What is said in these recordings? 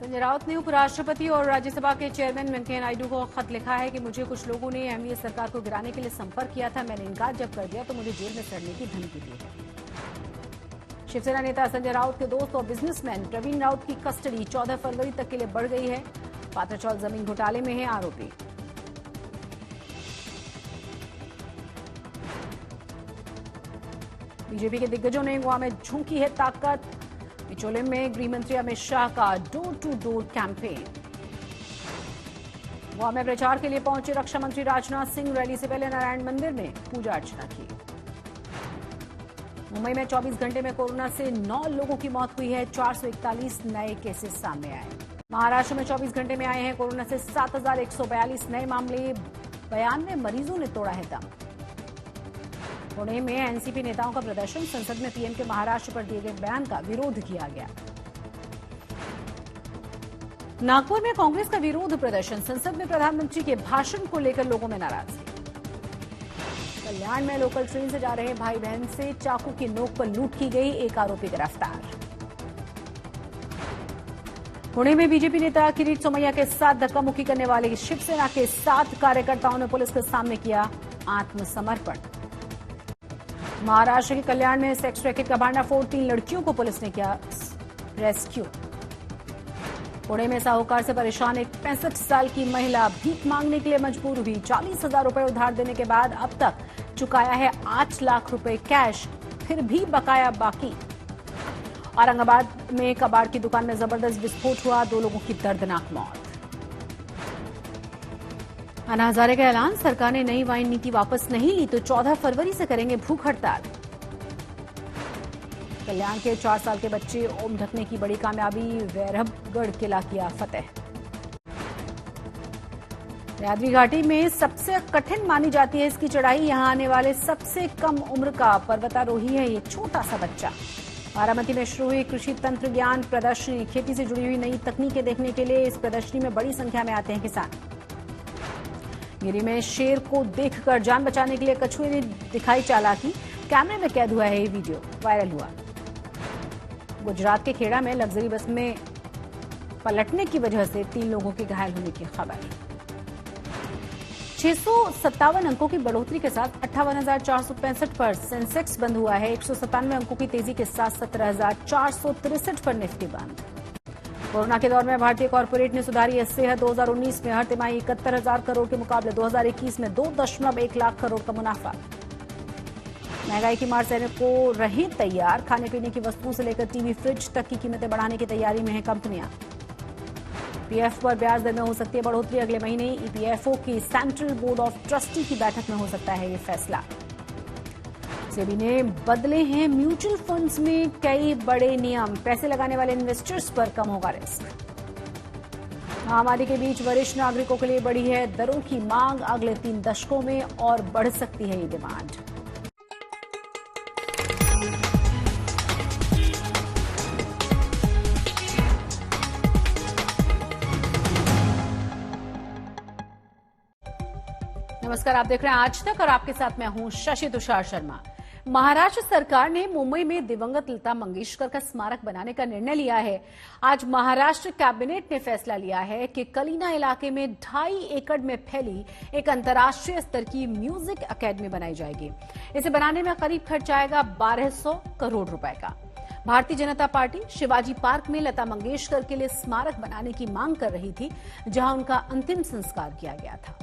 संजय राउत ने उपराष्ट्रपति और राज्यसभा के चेयरमैन वेंकैया नायडू को खत लिखा है कि मुझे कुछ लोगों ने एनडीए सरकार को गिराने के लिए संपर्क किया था। मैंने इनकार जब कर दिया तो मुझे जेल में सड़ने की धमकी दी है। शिवसेना नेता संजय राउत के दोस्त और बिजनेसमैन प्रवीण राउत की कस्टडी 14 फरवरी तक के लिए बढ़ गई है। पात्राचौल जमीन घोटाले में है आरोपी। बीजेपी के दिग्गजों ने गोवा में झोंकी है ताकत। पिचोले में गृहमंत्री अमित शाह का door to door campaign. Goa में प्रचार के लिए पहुंचे रक्षा मंत्री राजनाथ सिंह रैली से पहले नारायण मंदिर में पूजा अर्चना की। मुंबई में 24 घंटे में कोरोना से 9 लोगों की मौत हुई है। 441 नए केसेस सामने आए। महाराष्ट्र में 24 घंटे में आए हैं कोरोना से 7,142 नए मामले। 92 मरीजों ने तोड़ा है दम। पुणे में एनसीपी नेताओं का प्रदर्शन। संसद में पीएम के महाराष्ट्र पर दिए गए बयान का विरोध किया गया। नागपुर में कांग्रेस का विरोध प्रदर्शन। संसद में प्रधानमंत्री के भाषण को लेकर लोगों में नाराजगी। कल्याण में लोकल ट्रेन से जा रहे भाई बहन से चाकू की नोक पर लूट की गई। एक आरोपी गिरफ्तार। पुणे में बीजेपी नेता किरीट सोमैया के साथ धक्का मुक्की करने वाले शिवसेना के 7 कार्यकर्ताओं ने पुलिस के सामने किया आत्मसमर्पण। महाराष्ट्र के कल्याण में सेक्स रैकेट का भांडाफोड़। 3 लड़कियों को पुलिस ने किया रेस्क्यू। पुणे में साहूकार से परेशान एक 65 साल की महिला भीख मांगने के लिए मजबूर हुई। 40,000 रुपए उधार देने के बाद अब तक चुकाया है 8 लाख रुपए कैश, फिर भी बकाया बाकी। औरंगाबाद में कबाड़ की दुकान में जबरदस्त विस्फोट हुआ। 2 लोगों की दर्दनाक मौत। अन्ना हजारे का ऐलान। सरकार ने नई वाइन नीति वापस नहीं ली तो 14 फरवरी से करेंगे भूख हड़ताल। कल्याण के 4 साल के बच्चे ओम ढकने की बड़ी कामयाबी। वैरभगढ़ किला किया फतेह। सह्याद्री घाटी में सबसे कठिन मानी जाती है इसकी चढ़ाई। यहां आने वाले सबसे कम उम्र का पर्वतारोही है ये छोटा सा बच्चा। बारामती में शुरू हुई कृषि तंत्र ज्ञान प्रदर्शनी। खेती से जुड़ी हुई नई तकनीकें देखने के लिए इस प्रदर्शनी में बड़ी संख्या में आते हैं किसान। गिरी में शेर को देखकर जान बचाने के लिए कछुए ने दिखाई चालाकी। कैमरे में कैद हुआ है ये वीडियो, वायरल हुआ। गुजरात के खेड़ा में लग्जरी बस में पलटने की वजह से 3 लोगों के घायल होने की खबर। 657 अंकों की बढ़ोतरी के साथ 58,465 पर सेंसेक्स बंद हुआ है। 197 अंकों की तेजी के साथ 17,463 पर निफ्टी बंद। कोरोना के दौर में भारतीय कॉर्पोरेट ने सुधारी है सेहत। 2019 में हर तिमाही 71,000 करोड़ के मुकाबले 2021 में 2.1 लाख करोड़ का मुनाफा। महंगाई की मार सहने को रही तैयार। खाने पीने की वस्तुओं से लेकर टीवी फ्रिज तक की कीमतें बढ़ाने की तैयारी में हैं कंपनियां। पीएफ पर ब्याज दर में हो सकती है बढ़ोतरी। अगले महीने ईपीएफओ की सेंट्रल बोर्ड ऑफ ट्रस्टी की बैठक में हो सकता है ये फैसला। सेबी ने बदले हैं म्यूचुअल फंड्स में कई बड़े नियम। पैसे लगाने वाले इन्वेस्टर्स पर कम होगा रिस्क। महामारी के बीच वरिष्ठ नागरिकों के लिए बढ़ी है दरों की मांग। अगले 3 दशकों में और बढ़ सकती है ये डिमांड। नमस्कार, आप देख रहे हैं आज तक और आपके साथ मैं हूं शशि तुषार शर्मा। महाराष्ट्र सरकार ने मुंबई में दिवंगत लता मंगेशकर का स्मारक बनाने का निर्णय लिया है। आज महाराष्ट्र कैबिनेट ने फैसला लिया है कि कलीना इलाके में 2.5 एकड़ में फैली एक अंतर्राष्ट्रीय स्तर की म्यूजिक अकेडमी बनाई जाएगी। इसे बनाने में करीब खर्च आएगा 1200 करोड़ रुपए का। भारतीय जनता पार्टी शिवाजी पार्क में लता मंगेशकर के लिए स्मारक बनाने की मांग कर रही थी, जहां उनका अंतिम संस्कार किया गया था।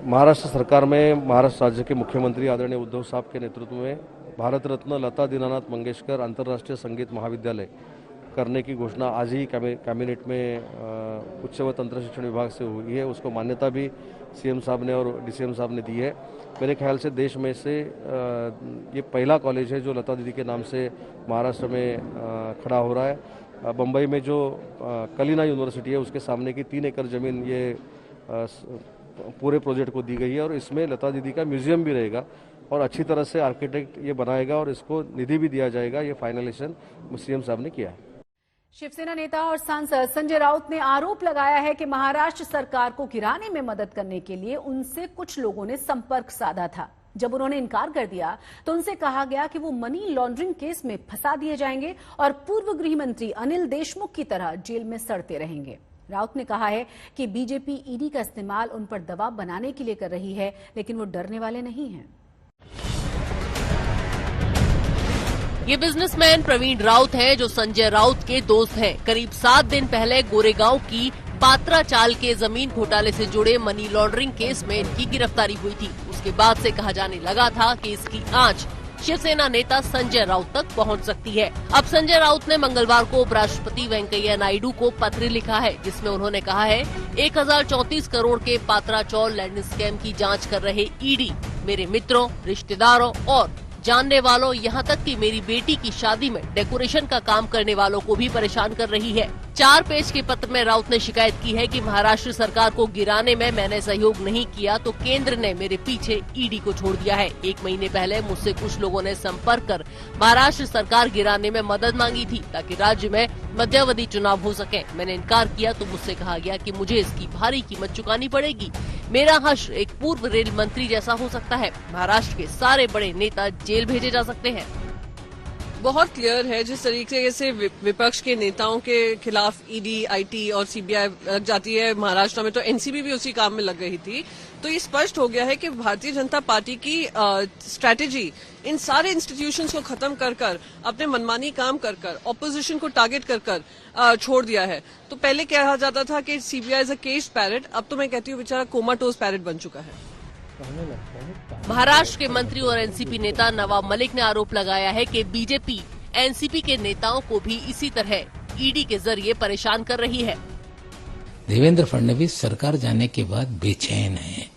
महाराष्ट्र सरकार में महाराष्ट्र राज्य के मुख्यमंत्री आदरणीय उद्धव साहब के नेतृत्व में भारत रत्न लता दीनानाथ मंगेशकर अंतर्राष्ट्रीय संगीत महाविद्यालय करने की घोषणा आज ही कैबिनेट में उच्च व तंत्र शिक्षण विभाग से हुई है। उसको मान्यता भी सीएम साहब ने और डीसीएम साहब ने दी है। मेरे ख्याल से देश में से ये पहला कॉलेज है जो लता दीदी के नाम से महाराष्ट्र में खड़ा हो रहा है। बम्बई में जो कलीना यूनिवर्सिटी है उसके सामने की 3 एकड़ ज़मीन ये पूरे प्रोजेक्ट को दी गई है और इसमें लता दीदी का म्यूजियम भी रहेगा और अच्छी तरह से आर्किटेक्ट ये बनाएगा और इसको निधि भी दिया जाएगा। ये फाइनलाइजेशन सीएम साहब ने किया है। शिवसेना नेता और सांसद संजय राउत ने आरोप लगाया है कि महाराष्ट्र सरकार को गिराने में मदद करने के लिए उनसे कुछ लोगों ने संपर्क साधा था। जब उन्होंने इनकार कर दिया तो उनसे कहा गया कि वो मनी लॉन्ड्रिंग केस में फंसा दिए जाएंगे और पूर्व गृह मंत्री अनिल देशमुख की तरह जेल में सड़ते रहेंगे। राउत ने कहा है कि बीजेपी ईडी का इस्तेमाल उन पर दबाव बनाने के लिए कर रही है, लेकिन वो डरने वाले नहीं हैं। ये बिजनेसमैन प्रवीण राउत हैं, जो संजय राउत के दोस्त हैं। करीब 7 दिन पहले गोरेगांव की पात्रा चाल के जमीन घोटाले से जुड़े मनी लॉन्ड्रिंग केस में इनकी गिरफ्तारी हुई थी। उसके बाद से कहा जाने लगा था कि इसकी आंच शिवसेना नेता संजय राउत तक पहुंच सकती है। अब संजय राउत ने मंगलवार को उपराष्ट्रपति वेंकैया नायडू को पत्र लिखा है, जिसमें उन्होंने कहा है 1034 करोड़ के पात्रा चौल लैंड स्कैम की जांच कर रहे ईडी मेरे मित्रों, रिश्तेदारों और जानने वालों, यहाँ तक कि मेरी बेटी की शादी में डेकोरेशन का काम करने वालों को भी परेशान कर रही है। 4 पेज के पत्र में राउत ने शिकायत की है कि महाराष्ट्र सरकार को गिराने में मैंने सहयोग नहीं किया तो केंद्र ने मेरे पीछे ईडी को छोड़ दिया है। 1 महीने पहले मुझसे कुछ लोगों ने संपर्क कर महाराष्ट्र सरकार गिराने में मदद मांगी थी ताकि राज्य में मध्यावधि चुनाव हो सके। मैंने इनकार किया तो मुझसे कहा गया कि मुझे इसकी भारी कीमत चुकानी पड़ेगी। मेरा हश्र एक पूर्व रेल मंत्री जैसा हो सकता है। महाराष्ट्र के सारे बड़े नेता जेल भेजे जा सकते हैं। बहुत क्लियर है जिस तरीके से विपक्ष के नेताओं के खिलाफ ईडी, आईटी और सीबीआई लग जाती है महाराष्ट्र में, तो एनसीबी भी उसी काम में लग रही थी। तो ये स्पष्ट हो गया है कि भारतीय जनता पार्टी की स्ट्रैटेजी इन सारे इंस्टीट्यूशंस को खत्म कर अपने मनमानी काम कर ऑपोजिशन को टारगेट कर छोड़ दिया है। तो पहले कहा जाता था कि CBI is a cage parrot, अब तो मैं कहती हूँ बेचारा कोमाटोज पैरेट बन चुका है। महाराष्ट्र के मंत्री और एनसीपी नेता नवाब मलिक ने आरोप लगाया है कि बीजेपी एनसीपी के नेताओं को भी इसी तरह ईडी के जरिए परेशान कर रही है। देवेंद्र फडणवीस सरकार जाने के बाद बेचैन है।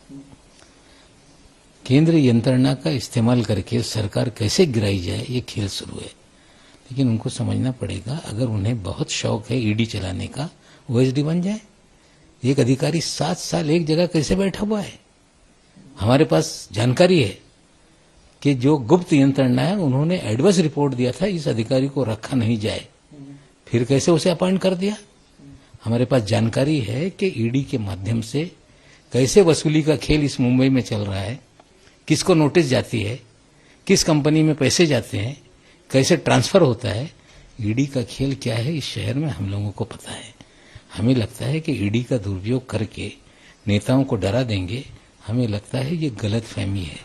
केंद्र यंत्रणा का इस्तेमाल करके सरकार कैसे गिराई जाए ये खेल शुरू है, लेकिन उनको समझना पड़ेगा अगर उन्हें बहुत शौक है ईडी चलाने का, ओएसडी बन जाए। एक अधिकारी 7 साल एक जगह कैसे बैठा हुआ है? हमारे पास जानकारी है कि जो गुप्त यंत्रणा है उन्होंने एडवर्स रिपोर्ट दिया था इस अधिकारी को रखा नहीं जाए, फिर कैसे उसे अपॉइंट कर दिया? हमारे पास जानकारी है कि ईडी के माध्यम से कैसे वसूली का खेल इस मुंबई में चल रहा है, किसको नोटिस जाती है, किस कंपनी में पैसे जाते हैं, कैसे ट्रांसफर होता है। ईडी का खेल क्या है इस शहर में हम लोगों को पता है। हमें लगता है कि ईडी का दुरुपयोग करके नेताओं को डरा देंगे, हमें लगता है ये गलतफहमी है।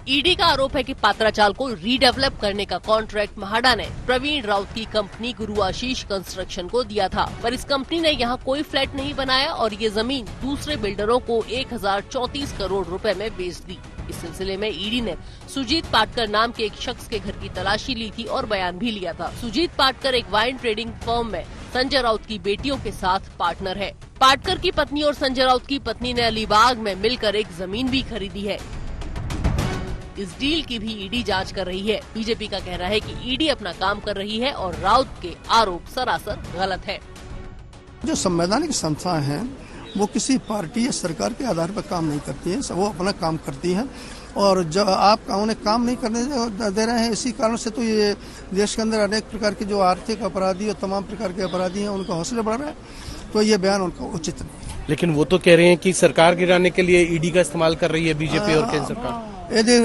ईडी का आरोप है कि पात्रा चाल को रीडेवलप करने का कॉन्ट्रैक्ट महाडा ने प्रवीण राउत की कंपनी गुरु आशीष कंस्ट्रक्शन को दिया था, पर इस कंपनी ने यहाँ कोई फ्लैट नहीं बनाया और ये जमीन दूसरे बिल्डरों को 1034 करोड़ रुपए में बेच दी। इस सिलसिले में ईडी ने सुजीत पाटकर नाम के एक शख्स के घर की तलाशी ली थी और बयान भी लिया था। सुजीत पाटकर एक वाइन ट्रेडिंग फर्म में संजय राउत की बेटियों के साथ पार्टनर है। पाटकर की पत्नी और संजय राउत की पत्नी ने अलीबाग में मिलकर एक जमीन भी खरीदी है। इस डील की भी ईडी जांच कर रही है। बीजेपी का कहना है कि ईडी अपना काम कर रही है और राउत के आरोप सरासर गलत है। जो संवैधानिक संस्थाएं हैं वो किसी पार्टी या सरकार के आधार पर काम नहीं करती है, वो अपना काम करती है और जब आप उन्हें काम नहीं करने दे रहे हैं, इसी कारण से तो ये देश के अंदर अनेक प्रकार के जो आर्थिक अपराधी और तमाम प्रकार के अपराधी हैं उनका हौसले बढ़ रहा है, तो ये बयान उनका उचित नहीं। लेकिन वो तो कह रहे हैं कि सरकार गिराने के लिए ईडी का इस्तेमाल कर रही है बीजेपी और केंद्र सरकार। यदि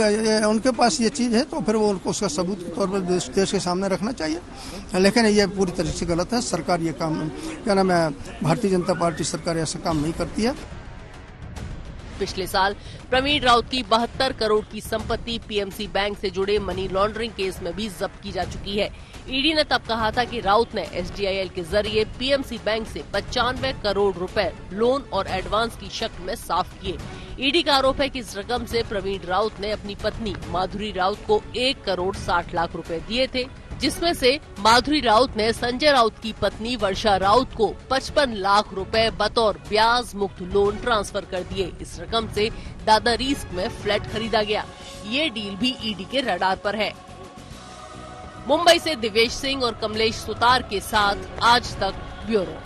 उनके पास ये चीज है तो फिर वो उनको उसका सबूत के तौर पर देश के सामने रखना चाहिए, लेकिन ये पूरी तरह से गलत है। सरकार ये काम, क्या नाम है, भारतीय जनता पार्टी सरकार ऐसा काम नहीं करती है। पिछले साल प्रवीण राउत की 72 करोड़ की संपत्ति पीएमसी बैंक से जुड़े मनी लॉन्ड्रिंग केस में भी जब्त की जा चुकी है। ईडी ने तब कहा था कि राउत ने एसडीआईएल के जरिए पीएमसी बैंक से 95 करोड़ रुपए लोन और एडवांस की शक्ल में साफ किए। ईडी का आरोप है कि इस रकम से प्रवीण राउत ने अपनी पत्नी माधुरी राउत को 1 करोड़ 60 लाख रुपए दिए थे, जिसमें से माधुरी राउत ने संजय राउत की पत्नी वर्षा राउत को 55 लाख रुपए बतौर ब्याज मुक्त लोन ट्रांसफर कर दिए। इस रकम से दादा रीस्क में फ्लैट खरीदा गया। ये डील भी ईडी के रडार पर है। मुंबई से दिवेश सिंह और कमलेश सुतार के साथ आज तक ब्यूरो।